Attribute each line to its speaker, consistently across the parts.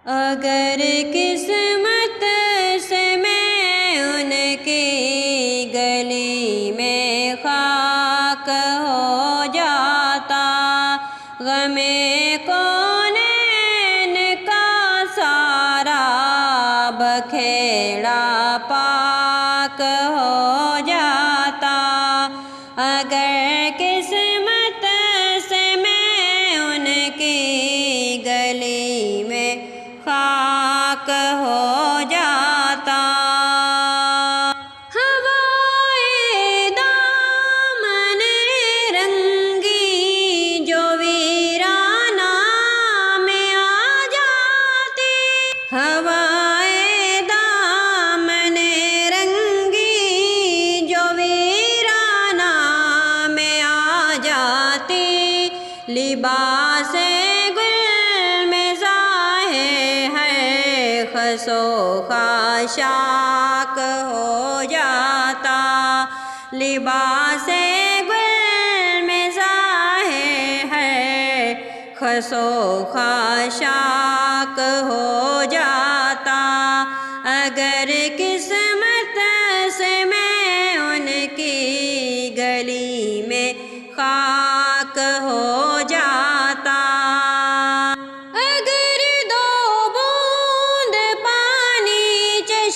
Speaker 1: اگر قسمت سے میں ان کی گلی میں خاک ہو جاتا، غم کونین کا سارا بکھیڑا پاک ہو جاتا۔ اگر قسمت سے میں ان کی گلی میں خاک ہو جاتا۔ ہوائے دامن رنگی جو ویرانہ میں آ جاتی، ہوائے دامن رنگی جو ویرانہ میں آ جاتی، لباس خس و خاشاک ہو جاتا، لباس گل میں ظاہر ہے خس و خاشاک ہو جاتا۔ اگر قسمت سے میں ان کی گلی میں خاک ہو جاتا۔ اگر دو بوند پانی چشمۂ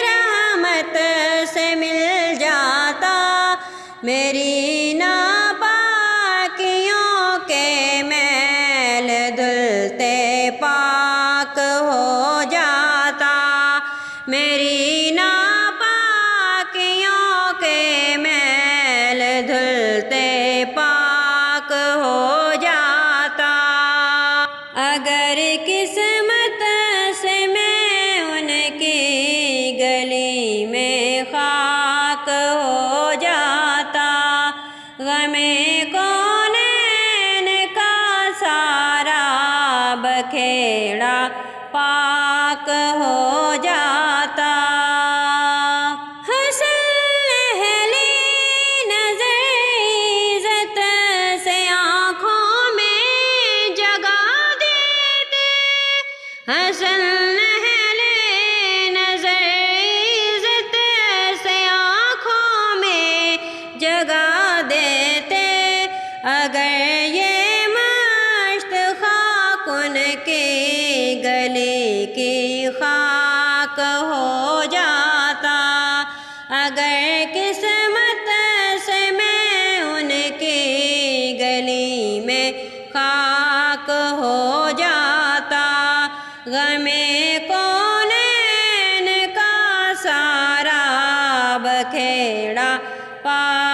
Speaker 1: رحمت سے مل جاتا، میری ناپاکیوں کے میل دھلتے پاک ہو جاتا، میری ناپاکیوں کے میل دھلتے پاک ہو جاتا۔ اگر قسمت سے میں ان کی گلی میں خاک ہو جاتا، غم کونین کا سارا بکھیڑا پاک ہو جاتا۔ حسن اہل نظر عزت سے آنکھوں میں جگہ دیتے، اگر یہ مشت خاک ان کی گلی کی خاک ہو جاتا۔ اگر قسمت سے میں ان کی گلی میں خاک ہو جاتا، غم کونین کا سارا بکھیڑا پاک